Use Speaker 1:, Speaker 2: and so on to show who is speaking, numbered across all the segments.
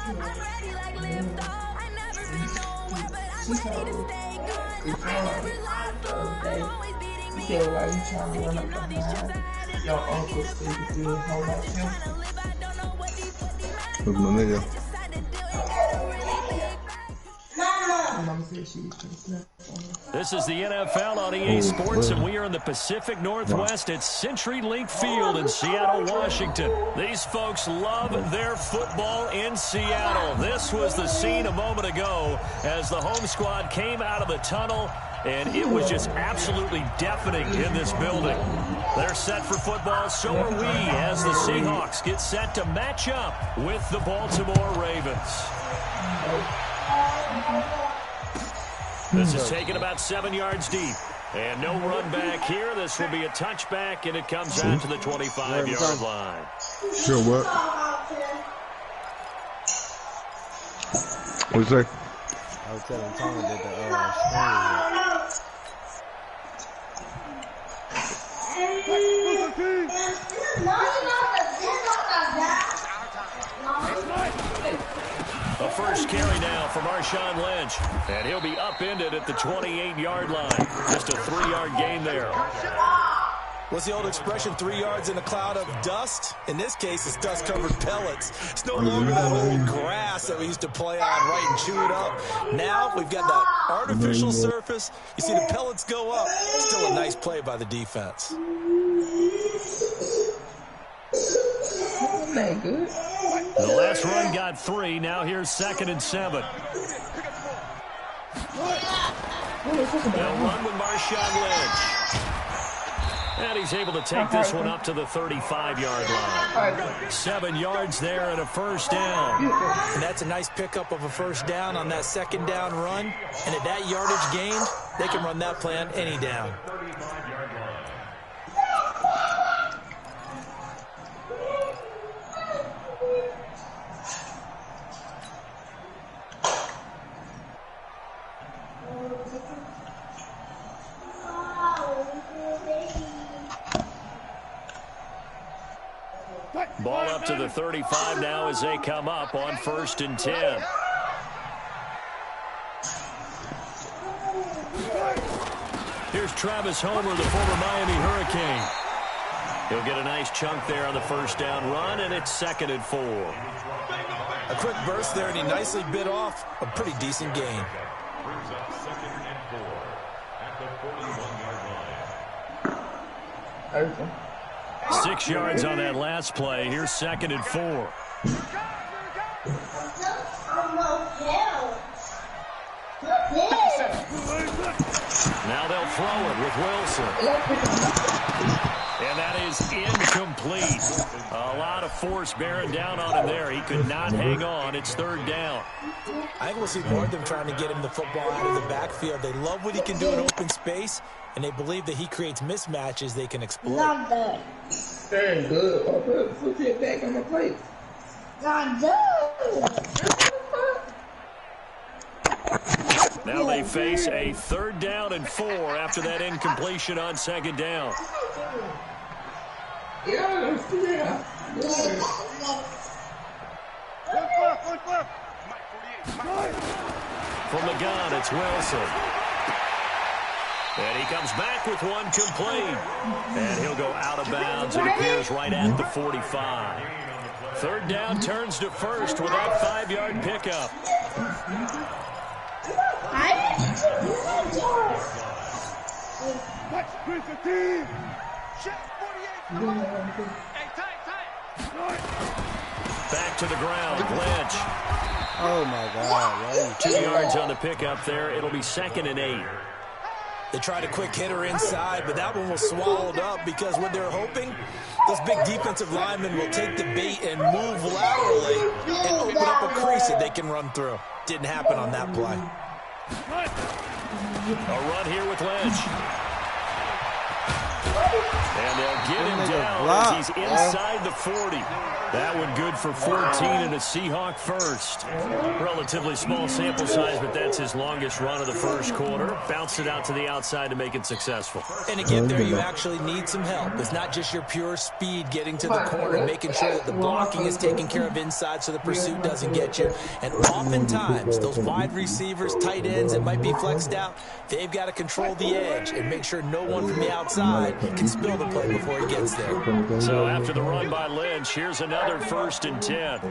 Speaker 1: Your uncle said if you hold up him.
Speaker 2: Who's my nigga?
Speaker 3: This is the NFL on EA Sports, and we are in the Pacific Northwest at CenturyLink Field in Seattle, Washington. These folks love their football in Seattle. This was the scene a moment ago as the home squad came out of the tunnel, and it was just absolutely deafening in this building. They're set for football, so are we, as the Seahawks get set to match up with the Baltimore Ravens. This is taken about 7 yards deep. And no run back here. This will be a touchback, and it comes out to the 25-yard line.
Speaker 2: Sure, what? What'd you say?
Speaker 4: I was telling Tony that
Speaker 3: A first carry now from Marshawn Lynch. And he'll be upended at the 28-yard line. Just a 3-yard gain there.
Speaker 5: What's the old expression, 3 yards in a cloud of dust? In this case, it's dust-covered pellets. It's no longer that old grass that we used to play on, right, and chew it up. Now we've got that artificial surface. You see the pellets go up. Still a nice play by the defense.
Speaker 1: That good.
Speaker 3: The last run got 3. Now here's 2nd and 7. They'll run with Marshawn Lynch. And he's able to take this one up to the 35-yard line. 7 yards there and a first down.
Speaker 5: And that's a nice pickup of a first down on that second down run. And at that yardage gained, they can run that play on any down.
Speaker 3: Ball up to the 35 now as they come up on 1st and 10. Here's Travis Homer, the former Miami Hurricane. He'll get a nice chunk there on the first down run, and it's 2nd and 4.
Speaker 5: A quick burst there, and he nicely bit off a pretty decent gain.
Speaker 6: Brings up 2nd and 4 at the 41-yard line.
Speaker 3: 6 yards on that last play. Here's 2nd and 4. Now they'll throw it with Wilson. And that is incomplete. A lot of force bearing down on him there. He could not hang on. It's 3rd down.
Speaker 5: I think we'll see more of them trying to get him the football out of the backfield. They love what he can do in open space, and they believe that he creates mismatches they can exploit.
Speaker 1: Not that. Very good. Put it back on the plate. Not good.
Speaker 3: Now they face a 3rd down and 4 after that incompletion on 2nd down.
Speaker 1: Yeah.
Speaker 3: From the gun, it's Wilson. And he comes back with one complete. And he'll go out of bounds. It appears right at the 45. 3rd down turns to 1st with that 5-yard pickup. Back to the ground, Lynch.
Speaker 4: oh my God, right?
Speaker 3: 2 yards on the pickup there. It'll be 2nd and 8.
Speaker 5: They tried a quick hitter inside, but that one was swallowed up because what they're hoping, those big defensive linemen will take the bait and move laterally and open up a crease that they can run through. Didn't happen on that play.
Speaker 3: A run here with Lynch. And they'll get him down as he's inside the 40. That one good for 14 and a Seahawk first. Relatively small sample size, but that's his longest run of the first quarter. Bounced it out to the outside to make it successful.
Speaker 5: And to get there, you actually need some help. It's not just your pure speed getting to the corner, making sure that the blocking is taken care of inside so the pursuit doesn't get you. And oftentimes, those wide receivers, tight ends that might be flexed out, they've got to control the edge and make sure no one from the outside can spill the play before he gets there.
Speaker 3: So after the run by Lynch, here's another 1st and 10. Out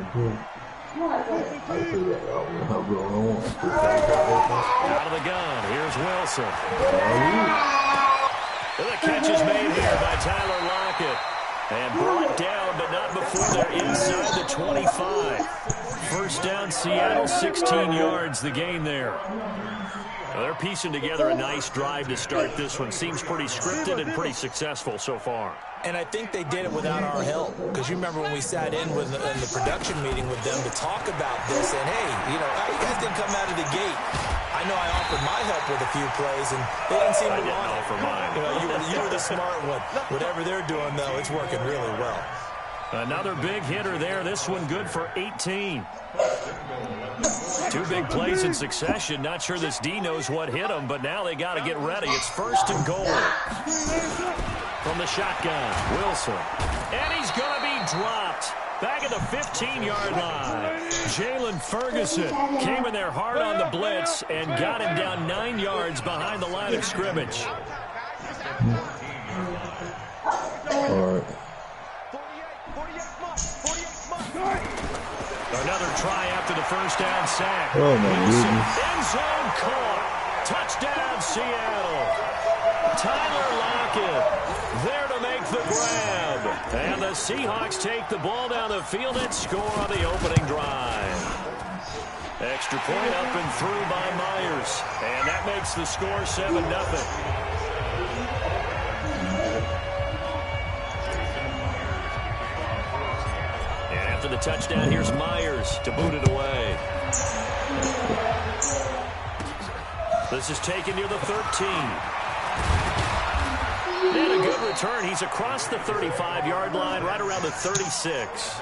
Speaker 3: of the gun, here's Wilson. The catch is made here by Tyler Lockett. And brought down, but not before they're inside the 25. First down, Seattle, 16 yards, the gain there. Well, they're piecing together a nice drive to start this one. Seems pretty scripted and pretty successful so far.
Speaker 5: And I think they did it without our help. Because you remember when we sat in the production meeting with them to talk about this. And, hey, you guys didn't come out of the gate. I know I offered my help with a few plays, and they didn't seem to want it.
Speaker 3: Offer mine.
Speaker 5: You were the smart one. Whatever they're doing, though, it's working really well.
Speaker 3: Another big hitter there. This one good for 18. 2 big plays in succession. Not sure this D knows what hit him, but now they got to get ready. It's 1st and goal. From the shotgun, Wilson. And he's going to be dropped. Back at the 15-yard line. Jalen Ferguson came in there hard on the blitz and got him down 9 yards behind the line of scrimmage. Another try after the first down sack.
Speaker 1: Oh, my goodness.
Speaker 3: End zone caught. Touchdown, Seattle. Tyler Lockett there to make the grab. And the Seahawks take the ball down the field and score on the opening drive. Extra point up and through by Myers. And that makes the score 7-0. After the touchdown, here's Myers to boot it away. This is taken near the 13. And a good return. He's across the 35-yard line, right around the 36.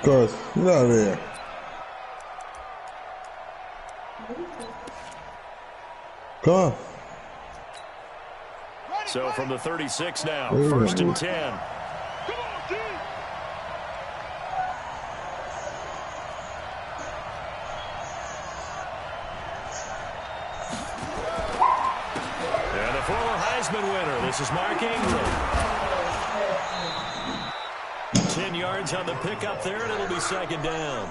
Speaker 1: Gus, get out of there. Come on.
Speaker 3: So from the 36 now, 1st and 10. And the former Heisman winner, this is Mark Ingram. 10 yards on the pickup there, and it'll be 2nd down.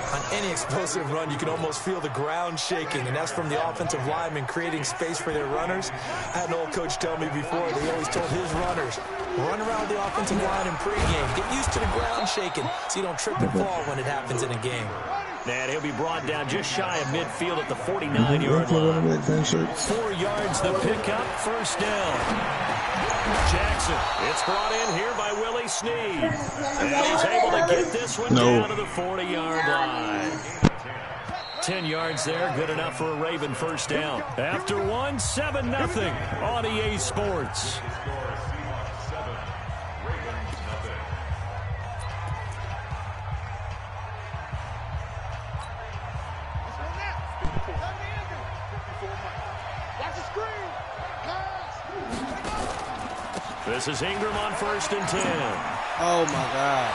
Speaker 5: On any explosive run, you can almost feel the ground shaking, and that's from the offensive linemen creating space for their runners. I had an old coach tell me before, they always told his runners, run around the offensive line in pregame. Get used to the ground shaking so you don't trip and fall when it happens in a game.
Speaker 3: And he'll be brought down just shy of midfield at the 49-yard line. 4 yards the pickup, 1st down. Jackson, it's brought in here by Willie Snead. And he's able to get this one down to the 40-yard line. 10 yards there, good enough for a Raven 1st down. After 7-0 on EA Sports. This is Ingram on 1st and 10.
Speaker 4: Oh, my God.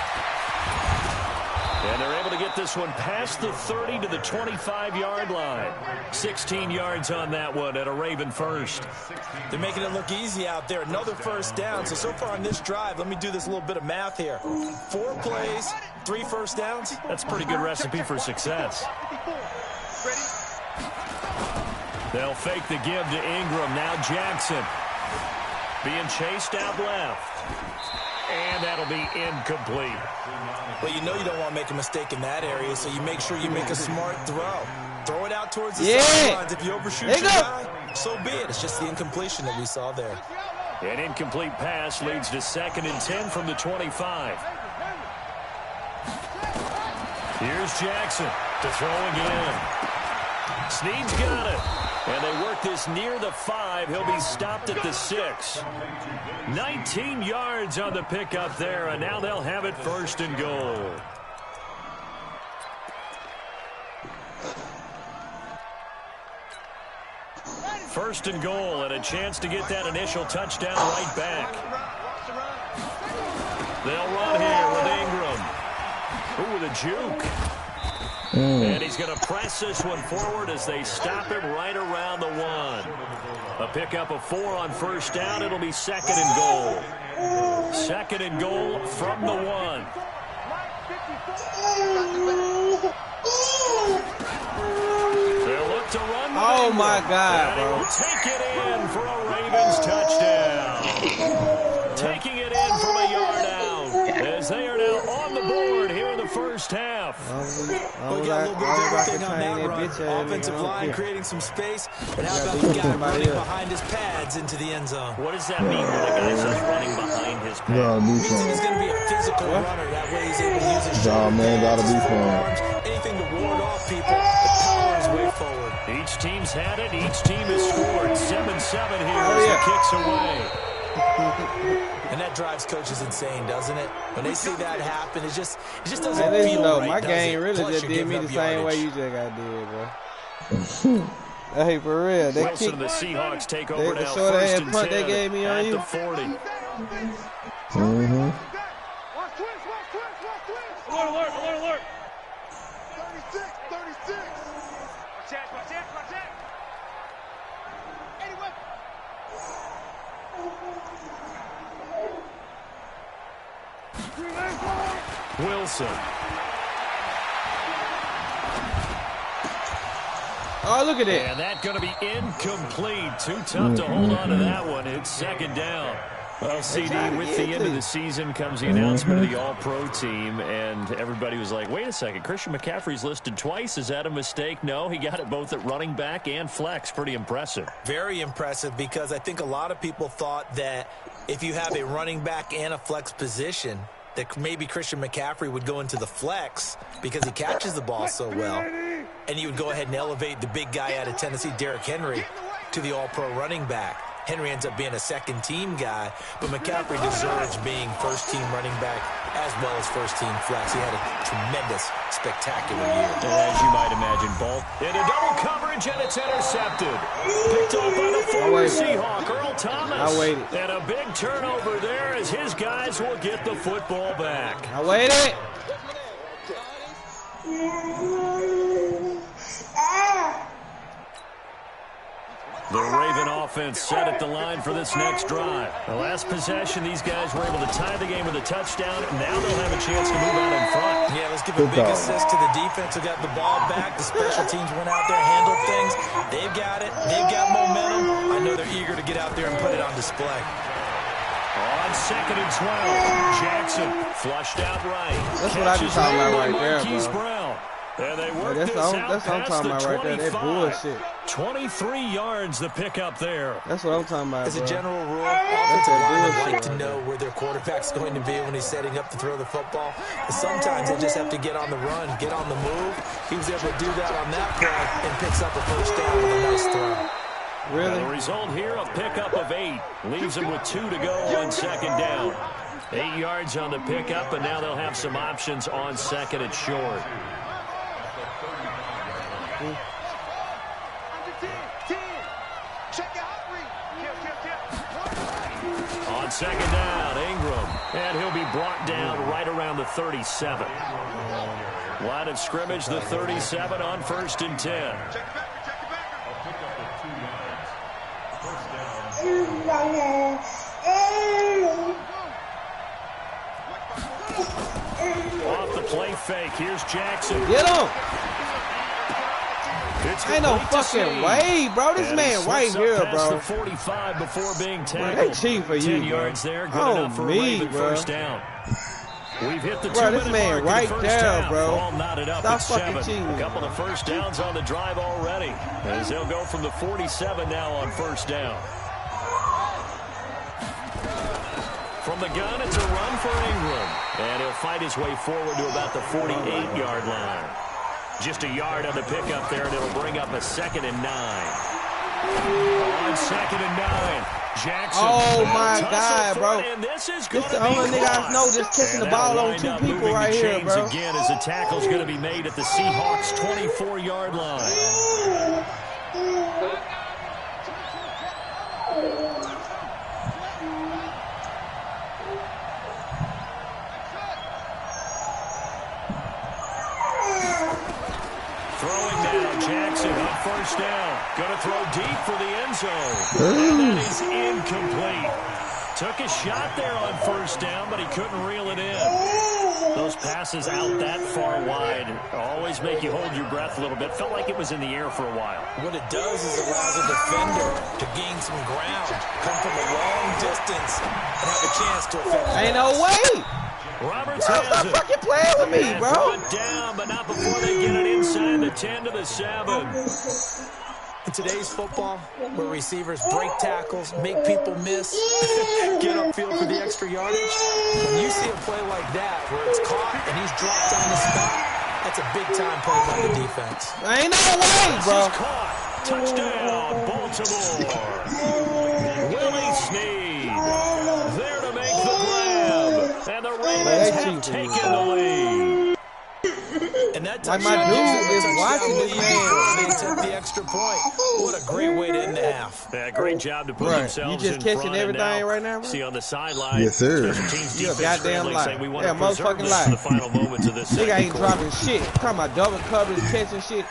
Speaker 3: And they're able to get this one past the 30 to the 25-yard line. 16 yards on that one at a Raven 1st.
Speaker 5: They're making it look easy out there. Another 1st down. So far on this drive, let me do this little bit of math here. 4 plays, 3 1st downs.
Speaker 3: That's a pretty good recipe for success. They'll fake the give to Ingram. Now Jackson. Being chased out left. And that'll be incomplete.
Speaker 5: Well, you know you don't want to make a mistake in that area, so you make sure you make a smart throw. Throw it out towards the sidelines. If you overshoot your guy, so be it. It's just the incompletion that we saw there.
Speaker 3: An incomplete pass leads to 2nd and 10 from the 25. Here's Jackson to throw again. Snead's got it. And they work this near the 5. He'll be stopped at the 6. 19 yards on the pickup there, and now they'll have it 1st and goal. First and goal, and a chance to get that initial touchdown right back. They'll run here with Ingram. Ooh, with a juke. And he's going to press this one forward as they stop him right around the 1. A pickup of 4 on 1st down. It'll be 2nd and goal. 2nd and goal from the 1. They'll look to run.
Speaker 4: Oh, my God, bro.
Speaker 3: He'll take it in for a Ravens touchdown. Taking it in from a yard out as they are now on the board here in the 1st half.
Speaker 5: We got a little bit of everything on that run. Offensive line creating some space. But how about the guy running behind his pads into the end zone?
Speaker 3: What does that mean when a guy says running behind his pads?
Speaker 5: It means that he's going to be a physical runner. That way he's able to use his shoulder pads, his forearms, anything to ward off people. The power is way forward.
Speaker 3: Each team's had it. Each team has scored. 7-7 here as the kicks away.
Speaker 5: And that drives coaches insane, doesn't it? When they see that happen, it just doesn't feel right.
Speaker 4: My game really just did me the same way you just got did, bro. Hey, for real. They
Speaker 3: Wilson and the Seahawks take over
Speaker 4: the
Speaker 3: now.
Speaker 4: short ass
Speaker 3: 1st and
Speaker 4: punt
Speaker 3: 10
Speaker 4: they gave me on
Speaker 3: at
Speaker 4: you.
Speaker 3: the 40.
Speaker 2: Mm-hmm.
Speaker 7: Alert. 36. Watch out. Anyway.
Speaker 3: Wilson.
Speaker 4: Oh, look at it.
Speaker 3: And that's going to be incomplete. Too tough to hold on to that one. It's 2nd down. Well, CD, with the end of the season comes the announcement of the All-Pro team, and everybody was like, wait a second, Christian McCaffrey's listed twice. Is that a mistake? No, he got it both at running back and flex. Pretty impressive.
Speaker 5: Very impressive, because I think a lot of people thought that if you have a running back and a flex position, that maybe Christian McCaffrey would go into the flex because he catches the ball so well. And you would go ahead and elevate the big guy out of Tennessee, Derrick Henry, to the All-Pro running back. Henry ends up being a 2nd-team guy, but McCaffrey deserves being 1st-team running back as well as 1st-team flex. He had a tremendous, spectacular year.
Speaker 3: As you might imagine, Bolt. In a double coverage, and it's intercepted. Picked off by the former Seahawk, Earl Thomas.
Speaker 4: I waited.
Speaker 3: And a big turnover there as his guys will get the football back.
Speaker 4: I waited.
Speaker 3: The Raven offense set at the line for this next drive. The last possession, these guys were able to tie the game with a touchdown. Now they'll have a chance to move out in front.
Speaker 5: Yeah, let's give a big assist to the defense who got the ball back. The special teams went out there, handled things. They've got it. They've got momentum. I know they're eager to get out there and put it on display.
Speaker 3: On 2nd and 12, Jackson flushed out right.
Speaker 4: That's what I be talking about right there,
Speaker 3: Marquise
Speaker 4: bro.
Speaker 3: Brown. And they work
Speaker 4: That's
Speaker 3: this out
Speaker 4: what I'm
Speaker 3: past
Speaker 4: talking
Speaker 3: the
Speaker 4: about right there. That
Speaker 3: 25.
Speaker 4: bullshit.
Speaker 3: 23 yards the pickup there.
Speaker 4: That's what I'm talking about,
Speaker 5: As a
Speaker 4: bro.
Speaker 5: general rule, offensive linemen like to
Speaker 4: bullshit.
Speaker 5: know where their quarterback's going to be when he's setting up to throw the football. But sometimes they just have to get on the run, get on the move. He was able to do that on that play and picks up a 1st down with a nice throw.
Speaker 4: Really?
Speaker 3: And the result here, a pickup of 8. Leaves them with 2 to go on 2nd down. 8 yards on the pickup, and now they'll have some options on 2nd and short. On 2nd down, Ingram. And he'll be brought down right around the 37. Line of scrimmage, the 37 on 1st and 10. Off the play fake. Here's Jackson.
Speaker 4: Get him.
Speaker 3: It's
Speaker 4: Ain't no
Speaker 3: complete to
Speaker 4: fucking
Speaker 3: see.
Speaker 4: way, bro. This
Speaker 3: And
Speaker 4: man
Speaker 3: he
Speaker 4: right
Speaker 3: slips up
Speaker 4: here,
Speaker 3: past
Speaker 4: bro.
Speaker 3: the 45 before being
Speaker 4: Bro,
Speaker 3: tackled.
Speaker 4: they cheating for
Speaker 3: 10
Speaker 4: you, bro.
Speaker 3: yards there. Good
Speaker 4: Oh,
Speaker 3: enough for a
Speaker 4: me,
Speaker 3: Raven
Speaker 4: bro.
Speaker 3: 1st down. We've hit the
Speaker 4: Bro, this
Speaker 3: 2-minute
Speaker 4: man
Speaker 3: mark in
Speaker 4: right
Speaker 3: the 1st
Speaker 4: there,
Speaker 3: half.
Speaker 4: bro.
Speaker 3: All knotted up
Speaker 4: Stop
Speaker 3: at
Speaker 4: fucking
Speaker 3: 7.
Speaker 4: cheating.
Speaker 3: A couple of 1st downs on the drive already. As they'll go from the 47 now on 1st down. From the gun, it's a run for Ingram. And he'll fight his way forward to about the 48-yard line. Just a yard on the pickup there, and it'll bring up a 2nd and 9. On 2nd and 9. Jackson.
Speaker 4: Oh, my God, bro.
Speaker 3: This is
Speaker 4: the only nigga I know just catching the ball on 2 people right here, bro.
Speaker 3: Again, as the tackle's going to be made at the Seahawks' 24-yard line. Throwing down, Jackson on 1st down. Going to throw deep for the end zone. And that is incomplete. Took a shot there on 1st down, but he couldn't reel it in. Those passes out that far wide always make you hold your breath a little bit. Felt like it was in the air for a while.
Speaker 5: What it does is it allows a defender to gain some ground, come from a long distance, and have a chance to affect the
Speaker 4: Ain't no way.
Speaker 3: Roberts
Speaker 4: Bro,
Speaker 3: has
Speaker 4: stop
Speaker 3: it.
Speaker 4: fucking playing with me,
Speaker 3: And
Speaker 4: bro.
Speaker 3: throw it down, but not before they get it inside the 10 to the 7.
Speaker 5: In today's football, where receivers break tackles, make people miss, get upfield for the extra yardage, when you see a play like that where it's caught and he's dropped on the spot, that's a big-time play by the defense.
Speaker 4: Ain't no way, bro.
Speaker 3: This is caught. Touchdown, Baltimore. Willie Snead there to make the grab. And the Ravens have taken the lead.
Speaker 5: And that
Speaker 4: Like my dude is watching this man.
Speaker 5: They took the extra point. What a great way to end the half.
Speaker 3: Yeah, great job to put
Speaker 4: Right.
Speaker 3: themselves
Speaker 4: You just
Speaker 3: in
Speaker 4: catching
Speaker 3: front.
Speaker 4: everything right now, bro?
Speaker 3: See on the sideline.
Speaker 2: Yes, sir.
Speaker 3: Special teams
Speaker 4: You a
Speaker 3: defense
Speaker 4: goddamn
Speaker 3: scrambling,
Speaker 4: lie.
Speaker 3: saying we want
Speaker 4: Yeah,
Speaker 3: to preserve
Speaker 4: motherfucking
Speaker 3: this
Speaker 4: lie.
Speaker 3: for the final moments of this
Speaker 4: Nigga
Speaker 3: second
Speaker 4: ain't
Speaker 3: quarter.
Speaker 4: dropping shit. Talking about double coverage, catching shit.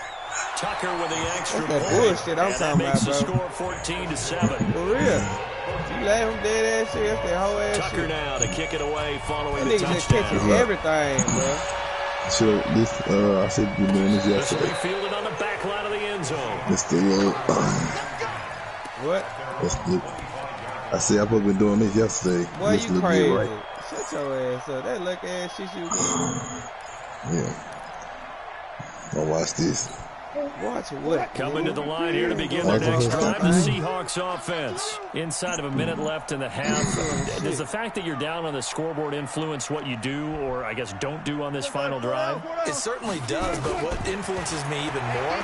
Speaker 3: Tucker with the extra
Speaker 4: That's that
Speaker 3: point.
Speaker 4: bullshit I'm
Speaker 3: And that
Speaker 4: talking
Speaker 3: makes
Speaker 4: about,
Speaker 3: the
Speaker 4: bro.
Speaker 3: score 14 to 7.
Speaker 4: For real. You let him dead ass shit. That's that whole ass
Speaker 3: Tucker
Speaker 4: shit.
Speaker 3: now to kick it away following
Speaker 4: That
Speaker 3: the
Speaker 4: nigga just
Speaker 3: touchdown.
Speaker 4: catching everything, bro.
Speaker 2: So this, I said we doing this
Speaker 3: This will
Speaker 2: yesterday.
Speaker 3: be fielded on the back line of the end zone.
Speaker 2: That's the little.
Speaker 4: What?
Speaker 2: That's the. I said I supposed to be doing this yesterday.
Speaker 4: Boy,
Speaker 2: This
Speaker 4: you
Speaker 2: look
Speaker 4: crazy.
Speaker 2: good, right?
Speaker 4: Shut your ass up. That look ass shit you do.
Speaker 2: Yeah. Now watch this.
Speaker 4: Watch what?
Speaker 3: Coming to the line here to begin their next drive, the Seahawks offense. Inside of a minute left in the half. Does the fact that you're down on the scoreboard influence what you do, or I guess don't do on this final drive?
Speaker 5: It certainly does, but what influences me even more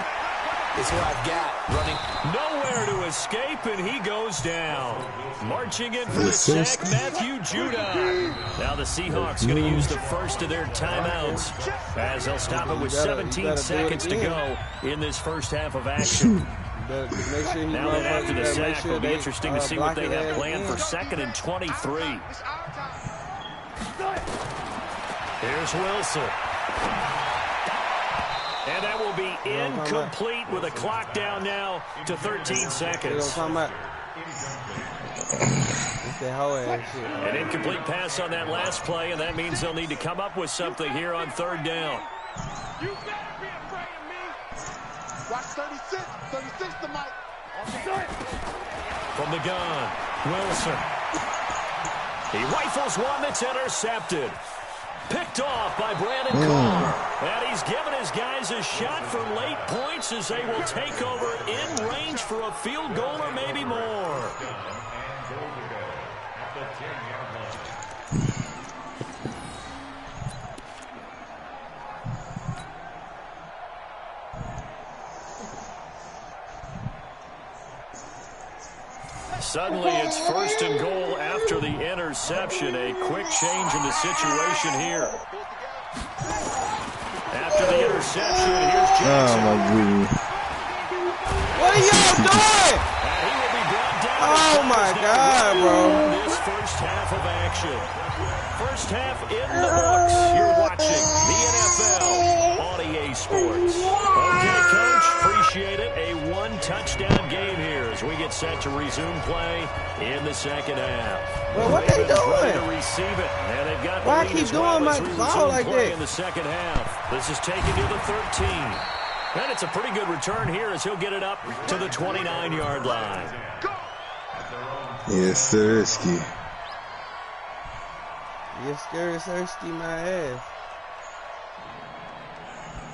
Speaker 5: is who I've got running.
Speaker 3: Nowhere to escape, and he goes down. Marching in for the sack, Matthew Judah. Now the Seahawks going to use the first of their timeouts as they'll stop it with 17 seconds to go in this first half of action. Now that after the sack, it'll be interesting to see what they have planned for 2nd and 23. Here's Wilson. And that will be incomplete with a clock down now to 13 seconds. An incomplete pass on that last play, and that means they'll need to come up with something here on 3rd down.
Speaker 7: You better be afraid of me. Watch 36 to Mike.
Speaker 3: From the gun, Wilson. He rifles one that's intercepted. Picked off by Brandon Carr. And he's given his guys a shot for late points as they will take over in range for a field goal or maybe more. Suddenly, it's 1st and goal after the interception. A quick change in the situation here. After the interception, here's Jackson.
Speaker 2: Oh my goodness.
Speaker 4: What are y'all doing?
Speaker 3: And he will be brought down.
Speaker 4: Oh my God, bro.
Speaker 3: This first half of action. First half in the books. You're watching the NFL on EA Sports. Okay, Coach, appreciate it. A 1-touchdown game here as we get set to resume play in the second half.
Speaker 4: Well, what they
Speaker 3: Ravens ready
Speaker 4: doing?
Speaker 3: to receive it, and they've got the
Speaker 4: Why I
Speaker 3: lead
Speaker 4: keep
Speaker 3: as well
Speaker 4: doing my
Speaker 3: as we
Speaker 4: ball
Speaker 3: resume
Speaker 4: like
Speaker 3: play
Speaker 4: that?
Speaker 3: in the second half. This is taken to the 13. And it's a pretty good return here as he'll get it up to the 29-yard line.
Speaker 2: Yes, sir. Ski.
Speaker 4: You're scared thirsty my ass.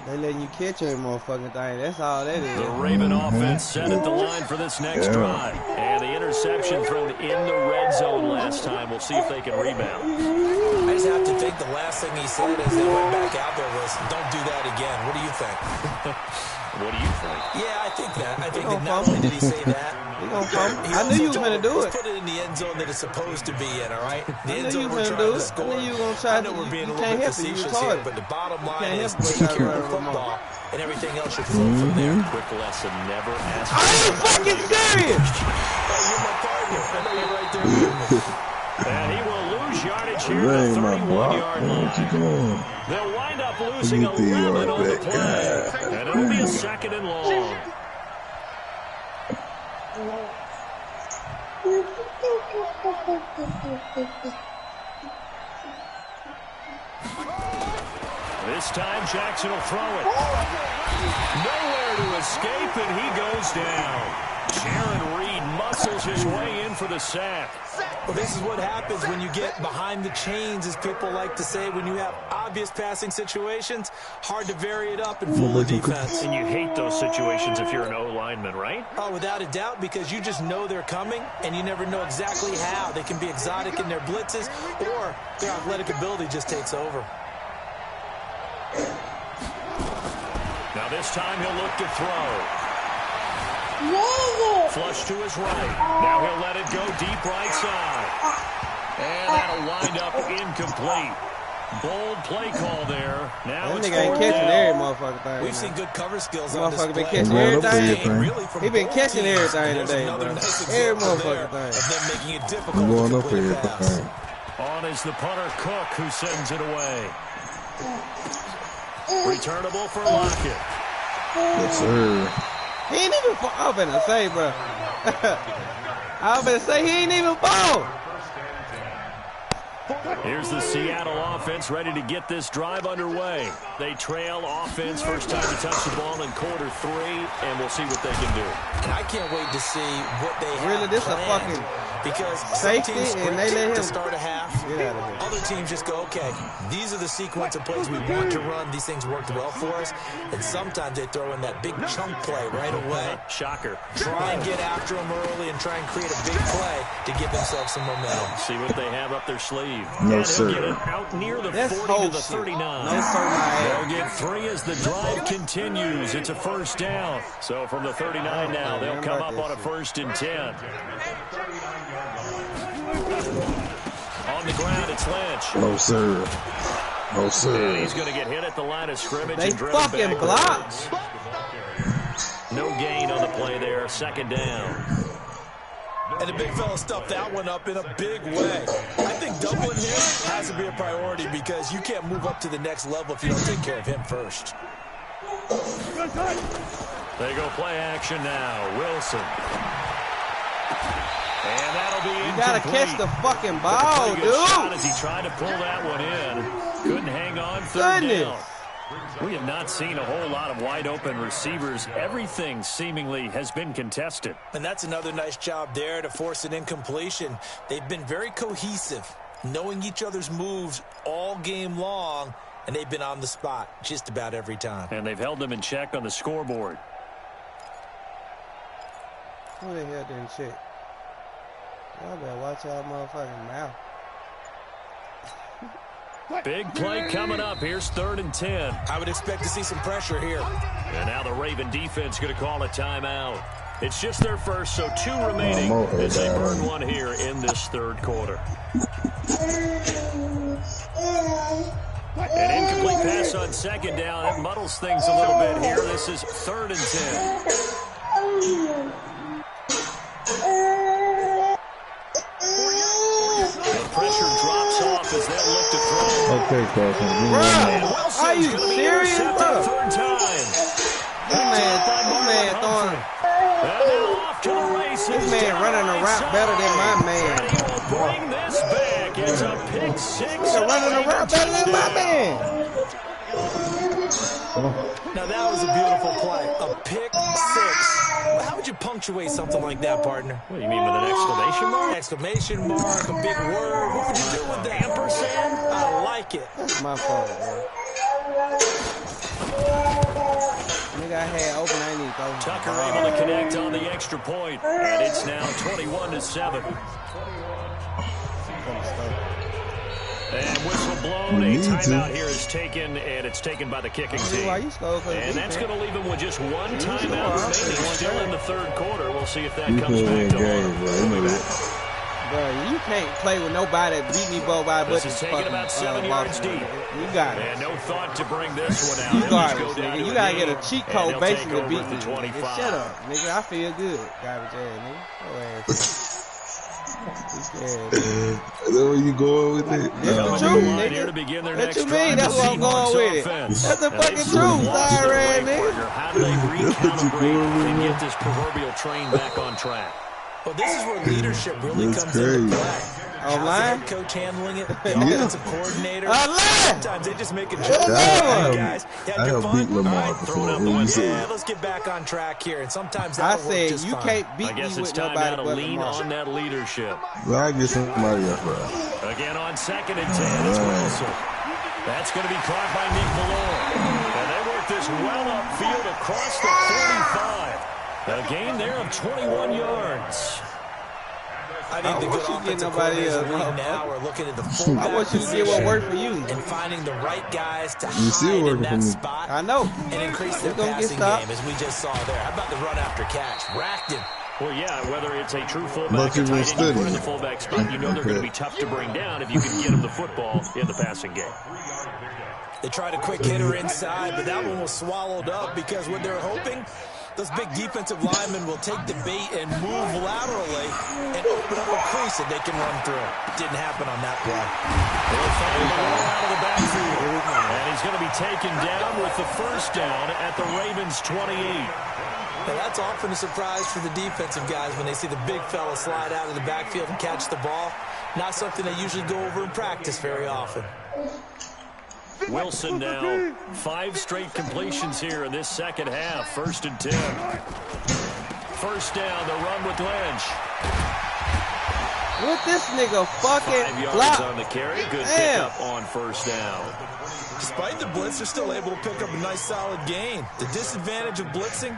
Speaker 4: They letting you catch every motherfucking thing. That's all that is.
Speaker 3: The Raven offense set at the line for this next drive. And the interception thrown in the red zone last time. We'll see if they can rebound.
Speaker 5: I just have to think the last thing he said as they went back out there was, don't do that again. What do you think?
Speaker 3: What do you think?
Speaker 5: Yeah, I think that. I think that not only did he say that,
Speaker 4: he gonna fumble. I knew you was gonna do it.
Speaker 5: Put it in the end zone that it's supposed to be in, all right? The
Speaker 4: I
Speaker 5: end
Speaker 4: knew
Speaker 5: zone
Speaker 4: you
Speaker 5: we're
Speaker 4: was
Speaker 5: trying
Speaker 4: gonna do
Speaker 5: to
Speaker 4: it.
Speaker 5: score.
Speaker 4: I knew you were gonna try
Speaker 5: I know we're being a little bit facetious here, but the bottom line is take care of the football, and everything else should flow from there.
Speaker 3: Quick lesson, never ask.
Speaker 4: Are you fucking serious?
Speaker 5: You're my partner. I know you're right there with me.
Speaker 3: And he will lose yardage here at the 31-yard line. They'll wind up losing 11 on the play. And it'll be a second and long. This time Jackson will throw it. Nowhere to escape, and he goes down. Jaron Reed muscles his way in for the sack.
Speaker 5: Well, this is what happens when you get behind the chains, as people like to say. When you have obvious passing situations, hard to vary it up and fool the defense.
Speaker 3: And you hate those situations if you're an O-lineman, right?
Speaker 5: Oh, without a doubt, because you just know they're coming, and you never know exactly how. They can be exotic in their blitzes, or their athletic ability just takes over.
Speaker 3: Now this time he'll look to throw. Flush to his right. Now he'll let it go deep right side. And that'll wind up incomplete. Bold play call there. Now
Speaker 4: that nigga ain't catching every motherfucker thing.
Speaker 5: We've seen good cover skills on display.
Speaker 4: Motherfucker been catching everything. He been catching everything today, bro. Every motherfucker thing.
Speaker 5: Of them making it difficult to complete a pass.
Speaker 3: On is the punter Cook, who sends it away. Returnable for Lockett.
Speaker 2: Yes, sir.
Speaker 4: He ain't even fall. I was finna say, bro. I was finna say he ain't even fall.
Speaker 3: Here's the Seattle offense ready to get this drive underway. They trail offense first time to touch the ball in quarter 3, and we'll see what they can do.
Speaker 5: And I can't wait to see what they have
Speaker 4: Really, this is a
Speaker 5: planned.
Speaker 4: fucking
Speaker 5: Because
Speaker 4: safety,
Speaker 5: some teams
Speaker 4: and they let him
Speaker 5: to start a half.
Speaker 4: Get out of here.
Speaker 5: Other teams just go, okay, these are the sequence of plays we want to run. These things worked well for us. And sometimes they throw in that big chunk play right away.
Speaker 3: Shocker.
Speaker 5: Try and get after them early and try and create a big play to give themselves some momentum.
Speaker 3: See what they have up their sleeve.
Speaker 2: No,
Speaker 3: and
Speaker 2: sir.
Speaker 3: He'll get it out near the
Speaker 4: That's
Speaker 3: 40 to the
Speaker 4: bullshit.
Speaker 3: 39.
Speaker 4: No, sir, my
Speaker 3: They'll get 3 as the drive continues. It's a first down. So from the 39 now, they'll come up on a 1st and 10. On the ground, it's Lynch.
Speaker 2: No, sir. No, sir.
Speaker 3: And he's going to get hit at the line of scrimmage.
Speaker 4: They
Speaker 3: and driven
Speaker 4: fucking
Speaker 3: backwards.
Speaker 4: blocked.
Speaker 3: No gain on the play there. 2nd down.
Speaker 5: And the big fella stuffed that one up in a big way. I think doubling him has to be a priority because you can't move up to the next level if you don't take care of him first.
Speaker 3: They go play action now. Wilson. And that'll be incomplete.
Speaker 4: You gotta catch the fucking ball, dude.
Speaker 3: As he tried to pull that one in. Couldn't hang on. 3rd down. We have not seen a whole lot of wide open receivers. Everything seemingly has been contested.
Speaker 5: And that's another nice job there to force an incompletion. They've been very cohesive, knowing each other's moves all game long, and they've been on the spot just about every time.
Speaker 3: And they've held them in check on the scoreboard.
Speaker 4: Who the hell didn't check? Y'all better watch y'all motherfucking mouth.
Speaker 3: Big play coming up. Here's 3rd and 10.
Speaker 5: I would expect to see some pressure here.
Speaker 3: And now the Raven defense going to call a timeout. It's just their first, so 2 remaining as they burn one here in this 3rd quarter. An incomplete pass on 2nd down. That muddles things a little bit here. This is 3rd and 10. The pressure drops off as they look to throw.
Speaker 2: Okay, Carson.
Speaker 4: Bro, are you serious, bro?
Speaker 3: 3rd time.
Speaker 4: This man throwing. This man running a route better than my man.
Speaker 3: He will bring this back. It's a pick 6.
Speaker 4: He's running a route better than my man.
Speaker 5: Now that was a beautiful play. A pick 6. How would you punctuate something like that, partner?
Speaker 3: What do you mean with an exclamation mark?
Speaker 5: Exclamation mark, a big word. What would you do with that? Ampersand? I like it.
Speaker 4: That's my fault, bro. Nigga, I had open. I need to go.
Speaker 3: Tucker able to connect on the extra point, and it's now 21-7.
Speaker 4: From the start.
Speaker 3: 2 And whistle blown. A timeout here is taken, and it's taken by the kicking team. And that's going to leave him with just one timeout remaining, still in the third quarter. We'll see if that comes back to him.
Speaker 4: Bro, you can't play with nobody that beat me both by
Speaker 3: This is taking about 7 yards deep.
Speaker 4: You got it.
Speaker 3: And no thought to bring this one out.
Speaker 4: You got it, nigga. You got to get a cheat code basically to beat me.
Speaker 3: Nigga,
Speaker 4: shut up, nigga. I feel good. Garbage ass, nigga.
Speaker 2: That's where you going with it?
Speaker 4: That's the truth, nigga. What you mean? That's what I'm going with it. That's the fucking truth, sorry, nigga.
Speaker 3: How do they recalibrate and get this proverbial train back on track?
Speaker 5: Well, this is where leadership really comes into play.
Speaker 4: Online?
Speaker 5: The coach handling it, the offensive coordinator. Sometimes they just make a joke. Guys,
Speaker 2: I have beat Lamar before.
Speaker 5: Let's get back on track here. And sometimes
Speaker 4: I said you can't beat me with nobody but
Speaker 3: lean on that leadership.
Speaker 2: Well, I get somebody else, bro.
Speaker 3: Again on 2nd and 10, it's Wilson. That's going to be caught by Nick Malone. And they work this well upfield across the 45. A gain there of 21 yards.
Speaker 5: I think the good offensive coordinators now are looking at the fullback.
Speaker 4: I want you to get what worked for you
Speaker 5: and finding the right guys to hide in that spot.
Speaker 4: I know.
Speaker 5: And increase their passing game, as we just saw there. How about the run after catch? Racked him.
Speaker 3: Well, yeah, whether it's a true fullback or tight end, you put in the fullback spot, you know they're going to be tough to bring down if you can get them the football in the passing game.
Speaker 5: They tried a quick hitter inside, but that one was swallowed up because what they're hoping, those big defensive linemen will take the bait and move laterally and open up a crease that they can run through. Didn't happen on that play.
Speaker 3: They'll find the ball out of the backfield. And he's going to be taken down with the first down at the Ravens' 28.
Speaker 5: Now that's often a surprise for the defensive guys when they see the big fella slide out of the backfield and catch the ball. Not something they usually go over in practice very often.
Speaker 3: Wilson now 5 straight completions here in this second half. 1st and 10. First down, the run with Lynch.
Speaker 4: What this nigga fucking
Speaker 3: 5 yards
Speaker 4: block
Speaker 3: on the carry. Good pickup on first down.
Speaker 5: Despite the blitz, they're still able to pick up a nice solid gain. The disadvantage of blitzing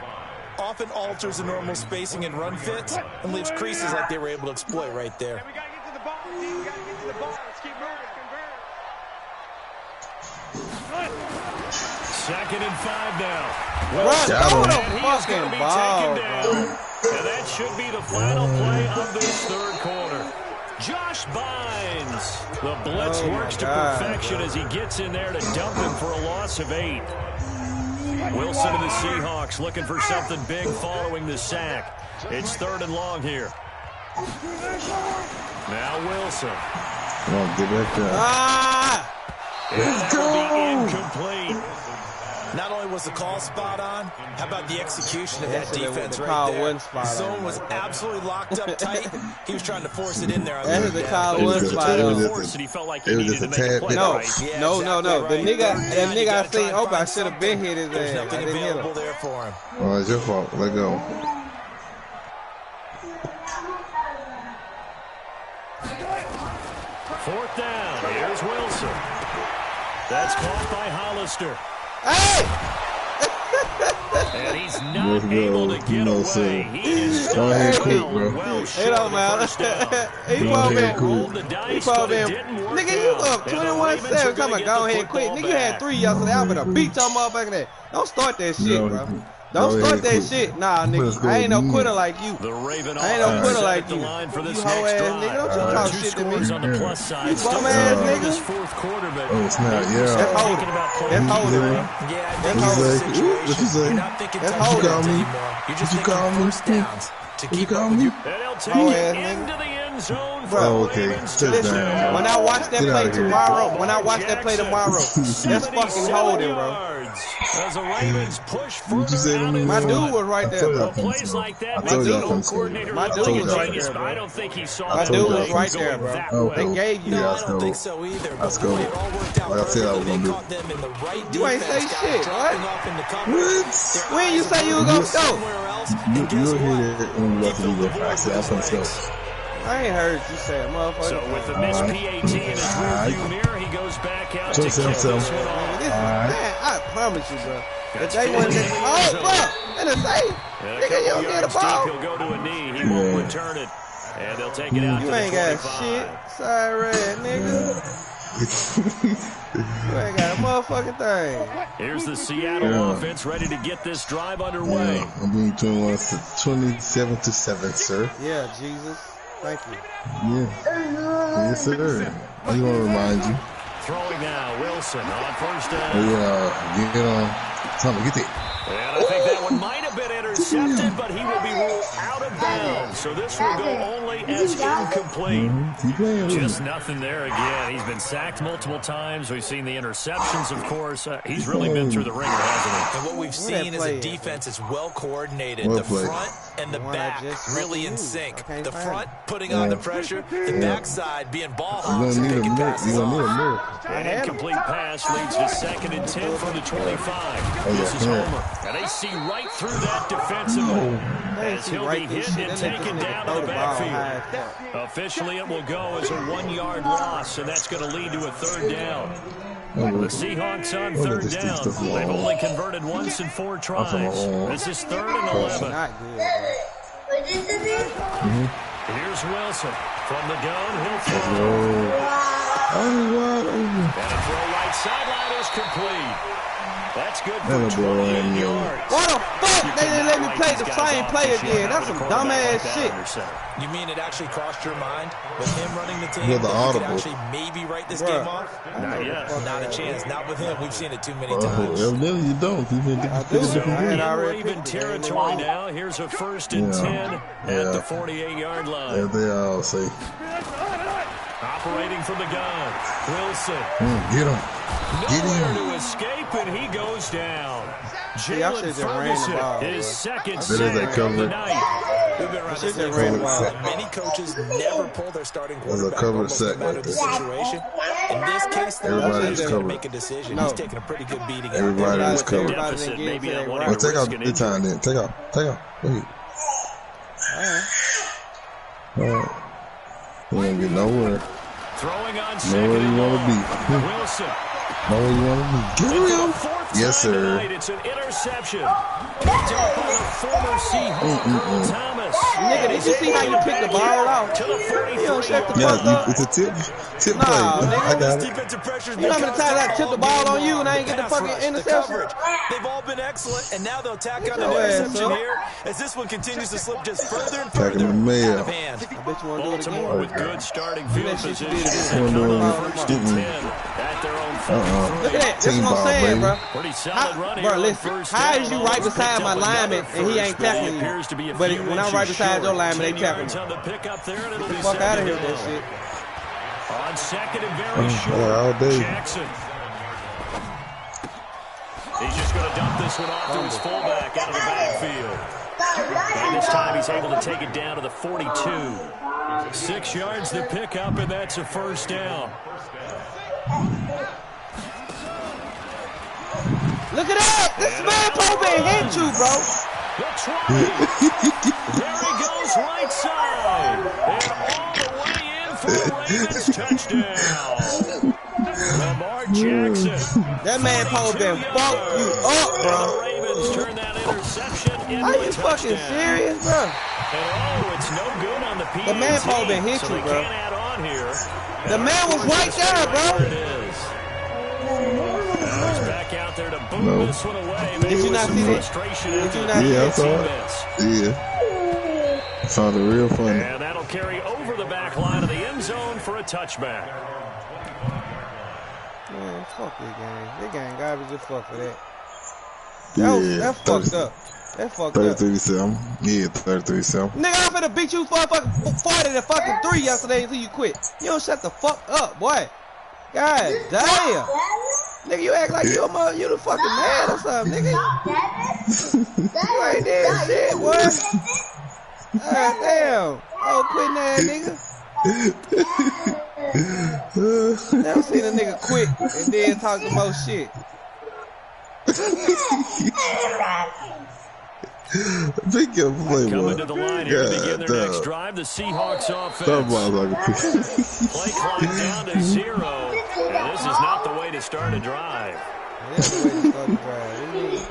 Speaker 5: often alters the normal spacing and run fits and leaves creases like they were able to exploit right there.
Speaker 7: We got to get to the ball. We got to get to the ball. Let's keep moving.
Speaker 3: 2nd and 5 now.
Speaker 4: Run,
Speaker 3: he is going to be taken down. And that should be the final play of this third quarter. Josh Bynes. The blitz works to perfection as he gets in there to dump him for a loss of 8. Wilson to the Seahawks looking for something big following the sack. It's 3rd and long here. Now Wilson.
Speaker 2: Come on, get back there.
Speaker 3: Let's go. Incomplete.
Speaker 5: Not only was the call spot on, how about the execution of that defense right there? Zone was absolutely locked up tight. He was trying to force it in there.
Speaker 4: That is the Kyle one spot on.
Speaker 3: He felt like he needed to make a play.
Speaker 4: No. The nigga I seen open, I should have been hit his ass.
Speaker 5: Nothing available there for him.
Speaker 2: Oh, it's your fault. Let go.
Speaker 3: Fourth down. Here's Wilson. That's caught by Hollister.
Speaker 4: Hey!
Speaker 3: And he's not able to get away. He is still well short of first down.
Speaker 4: He probably been, nigga, you up 21-7. Come on, go ahead and quit. Nigga, you had 3 yesterday. I'm gonna beat your motherfucking ass. Don't start that shit, bro. Don't start that shit. Nah, nigga. I ain't no quitter like you. I ain't no quitter like you. You hoe ass nigga. Don't you talk shit to me. You bum ass nigga.
Speaker 2: Oh, snap. Yeah.
Speaker 4: That's holding. That's holding, bro. That's holding.
Speaker 2: What you say?
Speaker 4: That's holding.
Speaker 2: What you call me? What you call me?
Speaker 3: Hoe ass nigga.
Speaker 2: Oh, okay.
Speaker 4: Listen, when I watch that play tomorrow, that's fucking holding, bro.
Speaker 3: As the Ravens push further out
Speaker 4: my dude was right there, bro.
Speaker 3: Plays like that,
Speaker 2: my dude
Speaker 4: was right there, bro.
Speaker 3: I don't think he saw
Speaker 4: my dude was right there, bro. They gave you.
Speaker 2: Yeah,
Speaker 5: I don't think so either.
Speaker 2: Let's go. Like I said, I was gonna do.
Speaker 4: You ain't say shit, what?
Speaker 2: What?
Speaker 4: When you say you was gonna go?
Speaker 2: You'll hear it when we go to the I said I was gonna go.
Speaker 4: I ain't heard you say it, motherfucker.
Speaker 3: So with the missed PAT in his rearview mirror, he goes back out to kick this one off.
Speaker 4: Man, I promise you, bro. If they want to, and it's safe. Nigga, you don't get a ball.
Speaker 3: He'll go to a knee. He won't return it. And they'll take it out to the 25.
Speaker 4: You ain't got shit. Sorry, nigga. You ain't got a motherfucking thing.
Speaker 3: Here's the Seattle offense ready to get this drive underway.
Speaker 2: Yeah, I'm being 27-7, sir.
Speaker 4: Yeah, Jesus. Thank you.
Speaker 2: Yeah. Yes, sir. I want to remind you.
Speaker 3: Throwing now, Wilson on first down.
Speaker 2: Yeah, get on. Tell me, get it.
Speaker 3: And I think that one might have been intercepted, but he will be ruled out of bounds. So this will go only as incomplete. Just nothing there again. He's been sacked multiple times. We've seen the interceptions, of course. He's really been through the ringer, hasn't he?
Speaker 5: And what we've seen is a defense that's well coordinated. The front and the back really in sync. The front putting on the pressure, the backside being ball hawks and picking passes off.
Speaker 3: An incomplete pass leads to 2nd and 10 from the 25. This is Homer. And they see right through that defensively. As he'll be hit and taken down to the backfield. Officially, it will go as a 1-yard loss, and that's going to lead to a 3rd down. The Seahawks on 3rd down. They've only converted once in 4 tries. This is 3rd and 11. Here's Wilson from the gun. He'll throw. And a throw right sideline is complete. That's good for 28 yards.
Speaker 4: What the fuck? They didn't let me play the same play again. That's some dumbass shit.
Speaker 5: You mean it actually crossed your mind with him running the team?
Speaker 2: With the audible.
Speaker 5: Could actually maybe write this game off?
Speaker 3: Not yet.
Speaker 5: Not a chance. Not with him. We've seen it too many times.
Speaker 2: Evidently you don't.
Speaker 3: We're even territory now. Here's a 1st and 10 at the 48-yard line.
Speaker 2: Yeah, they all say.
Speaker 3: Operating from the gun. Wilson.
Speaker 2: Get him.
Speaker 3: Nowhere to escape, and he goes down. Jalen Ferguson, his 2nd sack of the night.
Speaker 5: We've been around this league for a while. Many coaches never pull their starting quarterback almost no matter the situation. In this case, they're going to make a decision. He's taking a pretty good beating.
Speaker 2: Everybody is covered.
Speaker 3: Deficit, maybe on one
Speaker 2: Well, take out the time then. Take out. Wait. All right. You ain't get nowhere.
Speaker 3: Throwing on
Speaker 2: Nowhere you want to be.
Speaker 3: Wilson.
Speaker 2: Nowhere you want to be. Get him. Yes, sir.
Speaker 3: It's an interception. Picked up by the former Seahawk, Earl Thomas.
Speaker 4: Nigga, did you see how you picked the ball out?
Speaker 3: To the 43.
Speaker 4: You don't shut the fuck up.
Speaker 2: It's a tip
Speaker 4: Nah,
Speaker 2: play.
Speaker 4: nigga.
Speaker 2: I got it.
Speaker 5: Defensive pressure.
Speaker 4: You know how many times I tipped the ball on you and I ain't get the fucking interception?
Speaker 5: They've all been excellent, and now they'll tack on an interception here as this one continues to slip just further and further out of hand.
Speaker 4: I bet you want to do it
Speaker 3: Baltimore
Speaker 4: again.
Speaker 3: with good starting field position.
Speaker 2: Look
Speaker 3: At their own 43.
Speaker 4: Look at that. That's what I'm saying, bro.
Speaker 3: Pretty solid run
Speaker 4: Bro,
Speaker 3: here on
Speaker 4: listen.
Speaker 3: first
Speaker 4: How
Speaker 3: down.
Speaker 4: is you right beside my lineman and he ain't tackling you? But when I'm right beside your lineman, they tackling me.
Speaker 3: On the pickup there, and it'll be
Speaker 4: Fuck out of here
Speaker 3: second
Speaker 4: with that shit.
Speaker 3: On 2nd and very short,
Speaker 2: all day.
Speaker 3: Jackson. He's just going to dump this one off to his fullback out of the backfield. And this time he's able to take it down to the 42. 6 yards to pick up, and that's a 1st down.
Speaker 4: Look at that! This man probably hit you, bro.
Speaker 3: The try. There he goes right side. And all the way in for the Ravens touchdown. Lamar Jackson.
Speaker 4: That man probably been fucked you up, bro.
Speaker 3: The Ravens turn that interception into
Speaker 4: Are
Speaker 3: a
Speaker 4: you
Speaker 3: touchdown.
Speaker 4: fucking serious, bro?
Speaker 3: And it's no good on the PAT.
Speaker 4: The man probably been hit
Speaker 3: so
Speaker 4: you,
Speaker 3: they
Speaker 4: bro.
Speaker 3: can't add on here.
Speaker 4: The man was right there, bro.
Speaker 3: There it is. He's back out there to boom this one away.
Speaker 4: Did you not see that? Did you not see
Speaker 2: Yeah, I
Speaker 4: that?
Speaker 2: saw it. Yeah. I found it real funny.
Speaker 3: And that'll carry over the back line of the end zone for a touchback.
Speaker 4: Man, fuck this game. This game garbage as fuck for that.
Speaker 2: Yeah.
Speaker 4: That's fucked up. That's fucked up.
Speaker 2: 33-7. Yeah, 33-7.
Speaker 4: Nigga, I'm finna beat you for fucking 40 to fucking 3 yesterday until you quit. You don't shut the fuck up, boy. God damn. Nigga, you act like you the fucking man or something, nigga. You ain't dead shit, boy. God damn. Oh, quit that, nigga. Never seen a nigga quit and then talk the most shit.
Speaker 2: Big play, boy.
Speaker 3: Coming to the line here to begin their next drive, the Seahawks offense. Play clock down to 0, and this is not the way to start a drive.
Speaker 4: That's the way to start the drive.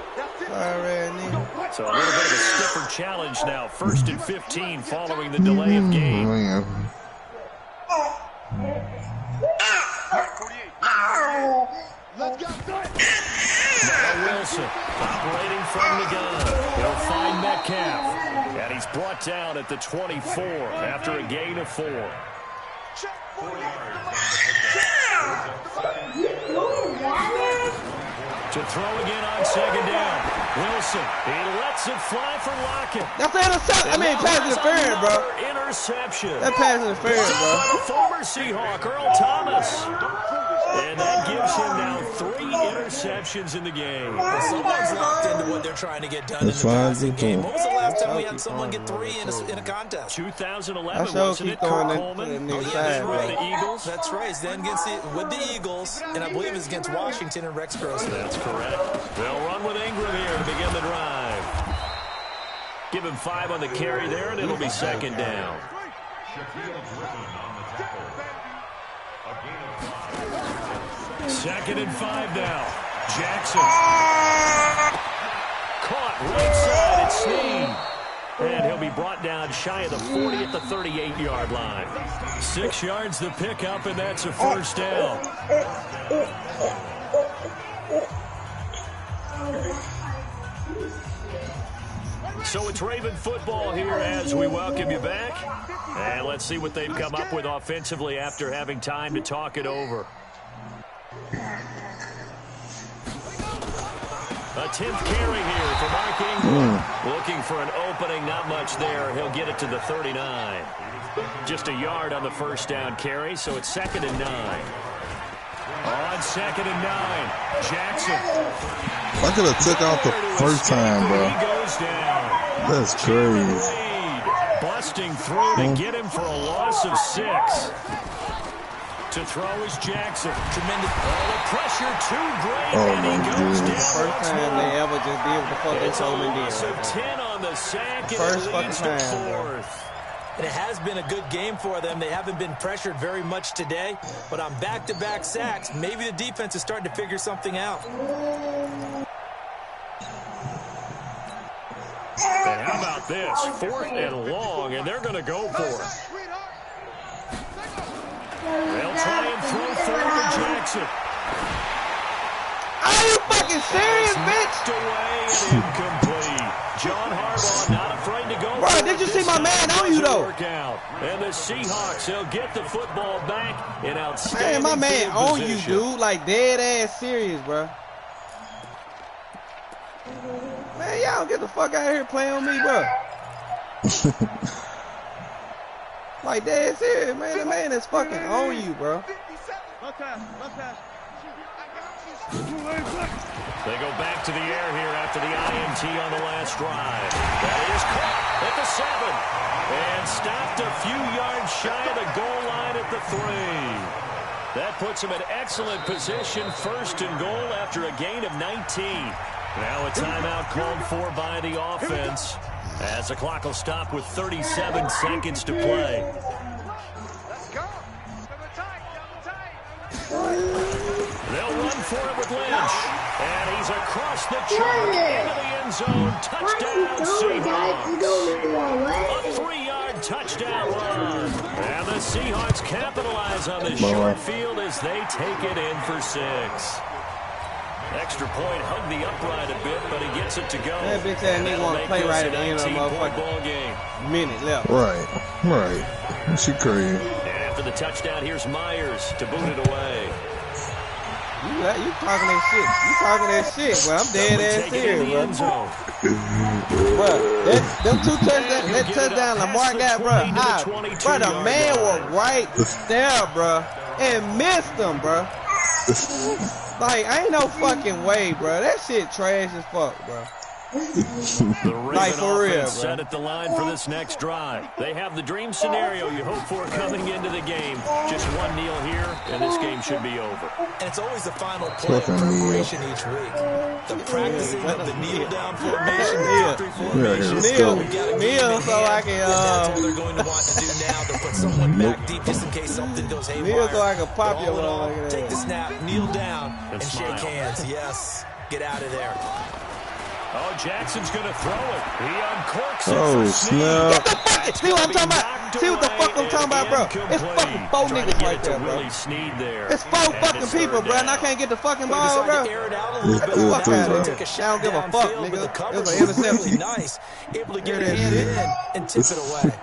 Speaker 4: Sorry, nigga.
Speaker 3: So a little bit of a stiffer challenge now. 1st and 15 following the delay of game.
Speaker 2: Man.
Speaker 7: Let's go.
Speaker 3: Now Wilson operating from the gun. He'll find Metcalf. And he's brought down at the 24 after a gain of 4. To throw again on 2nd down. Wilson, he lets it fly for Lockett.
Speaker 4: That's interception. I mean, pass interference, bro.
Speaker 3: Interception.
Speaker 4: That pass interference, bro.
Speaker 3: By the former Seahawk, Earl Thomas. And that gives him now 3 interceptions in the game.
Speaker 5: Well, someone's locked into what they're trying to get done in the passing game. When was the last time we had someone get 3 in a contest?
Speaker 3: 2011, wasn't it? Kirk Coleman.
Speaker 5: With the Eagles. That's right. It's then with the Eagles, and I believe it's against Washington and Rex Grossman.
Speaker 3: That's correct. They'll run with Ingram here to begin the drive. Give him 5 on the carry there, and it'll be 2nd down. Second and 5 now. Jackson. Caught right side at Snead. And he'll be brought down shy of the 40 at the 38-yard line. 6 yards the pickup, and that's a 1st down. So it's Raven football here as we welcome you back. And let's see what they've come up with offensively after having time to talk it over. A 10th carry here for Mark Ingram. Looking for an opening, not much there. He'll get it to the 39. Just a yard on the 1st down carry, so it's 2nd and 9. On 2nd and 9, Jackson.
Speaker 2: I could have took out the first time, bro.
Speaker 3: He goes down.
Speaker 2: That's crazy.
Speaker 3: Busting through to get him for a loss of 6. To throw is Jackson. Tremendous. The pressure too great, and he goes down.
Speaker 4: First time they ever just did what the fuck they told me to do.
Speaker 3: So 10 on the sack, and
Speaker 4: First
Speaker 3: it leads to
Speaker 4: fucking time,
Speaker 3: 4th.
Speaker 5: And it has been a good game for them. They haven't been pressured very much today, but on back-to-back sacks, maybe the defense is starting to figure something out.
Speaker 3: And how about this? 4th and long, and they're going to go for it. They'll try and throw for Jackson.
Speaker 4: Are you fucking serious, bitch?
Speaker 3: Away and incomplete. John Harbaugh not afraid to go.
Speaker 4: Bro, did you see my man on you, though?
Speaker 3: And the Seahawks, they'll get the football back in outstanding.
Speaker 4: Man, my man on you,
Speaker 3: position.
Speaker 4: dude. Like, dead ass serious, bro. Man, y'all don't get the fuck out of here playing on me, bro. Like, dead serious, man. The man is fucking on you, bro.
Speaker 3: They go back to the air here after the INT on the last drive. That is caught at the 7. And stopped a few yards shy of the goal line at the 3. That puts him in excellent position, 1st and goal after a gain of 19. Now a timeout called for by the offense as the clock will stop with 37 seconds to play. They'll run for it with Lynch. And he's across the chalk into the end zone. Touchdown, Seahawks. A 3-yard touchdown run. And the Seahawks capitalize on the short field as they take it in for 6. Extra point, hugged the upright a bit, but he gets it to go.
Speaker 4: That bitch ass nigga want to play right at the end of the motherfucking
Speaker 3: ball game.
Speaker 4: Minute left.
Speaker 2: Right. She crazy.
Speaker 3: And after the touchdown, here's Myers to boot it away.
Speaker 4: You talking that shit. You talking that shit, bro. I'm dead ass serious, bro. Bro, them 2 touchdowns, that touchdown Lamar got, bro. Bro, the man was right there, bro, and missed him, bro. Like, ain't no fucking way, bro. That shit trash as fuck, bro.
Speaker 3: The
Speaker 4: like, for real, bro.
Speaker 3: Set at the line for this next drive. They have the dream scenario you hope for coming into the game. Just 1 kneel here, and this game should be over.
Speaker 5: And it's always the final play of preparation each week. The practicing of the kneel-down formation, the victory formation.
Speaker 4: Kneel so I can,
Speaker 5: that's what they're going to want to do now. They'll put someone back deep just in case something goes haywire.
Speaker 4: Kneel so I can pop your
Speaker 5: all, take the snap, kneel down, and shake hands. Yes, get out of there.
Speaker 3: Oh, Jackson's going to throw it. He uncorks it.
Speaker 2: Oh, snap.
Speaker 4: See what I'm talking about? See what the fuck I'm talking about, bro? It's fucking 4 niggas right there, bro. It's 4 fucking people, bro, and I can't get the fucking ball, bro. Get the fuck out of here. I don't give a fuck, nigga. It was an interception.
Speaker 5: Nice. Able to get it in and tip it away.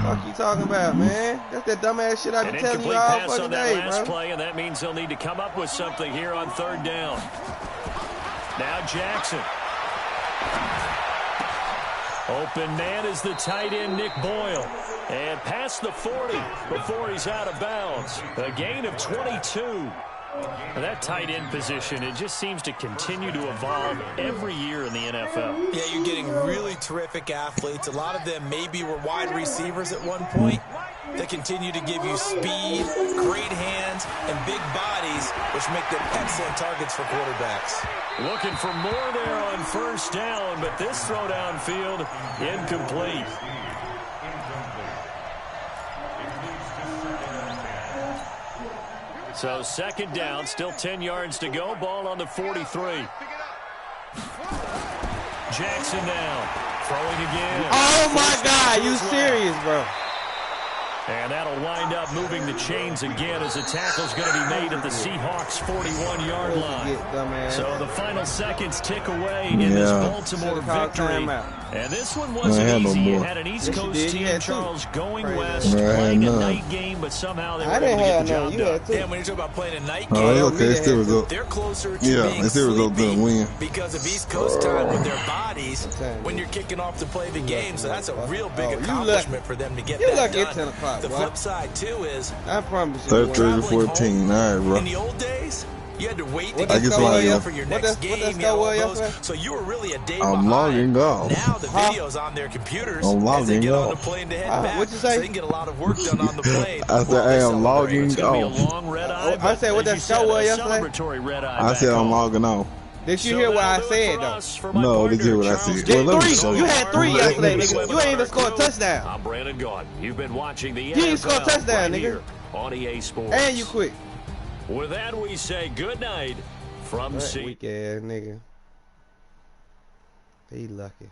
Speaker 4: Fuck you talking about, man? That's that dumbass shit I be telling you all fucking day, bro.
Speaker 3: Play, and that means they'll need to come up with something here on 3rd down. Now Jackson. Open man is the tight end, Nick Boyle. And past the 40 before he's out of bounds. A gain of 22. And that tight end position, it just seems to continue to evolve every year in the NFL.
Speaker 5: Yeah, you're getting really terrific athletes. A lot of them maybe were wide receivers at one point. They continue to give you speed, great hands, and big bodies, which make them excellent targets for quarterbacks.
Speaker 3: Looking for more there on 1st down, but this throw downfield incomplete. So 2nd down, still 10 yards to go. Ball on the 43. Jackson now, throwing again.
Speaker 4: Oh my God, you serious, bro?
Speaker 3: And that'll wind up moving the chains again as the tackle's going to be made at the Seahawks' 41-yard line. So the final seconds tick away in this Baltimore victory. And this one wasn't easy. You had an East Coast team, Charles, going west, playing a night game, but somehow they were able to get the job done.
Speaker 5: Yeah, when you talk about playing a night game, they're closer to being sleepy because of East Coast time with their bodies when you're kicking off to play the game. So that's a real big accomplishment for them to get that done. The flip side, too, is
Speaker 4: I promise you,
Speaker 2: 33-14. All right, bro.
Speaker 5: in the old days, you had to wait to
Speaker 2: get
Speaker 5: for your next game. So you were really a day behind.
Speaker 2: I'm logging off.
Speaker 5: Now the video's on their computers
Speaker 2: as
Speaker 5: they get on the plane to head back.
Speaker 4: What'd you say?
Speaker 5: So they can get a lot of work done on the plane.
Speaker 2: I said, hey, I'm logging off.
Speaker 4: I said, what that show was yesterday?
Speaker 2: I said, I'm logging off.
Speaker 4: Did you hear what I said, though?
Speaker 2: No, did you hear what I said? Well, let me show you.
Speaker 4: You had 3 yesterday, nigga. You ain't even scored a touchdown.
Speaker 3: I'm Brandon Gordon. You've been watching the
Speaker 4: You ain't scored a touchdown, nigga.
Speaker 3: On EA Sports.
Speaker 4: And you quit.
Speaker 3: With that, we say good night from C.
Speaker 4: Weak ass nigga. He lucky.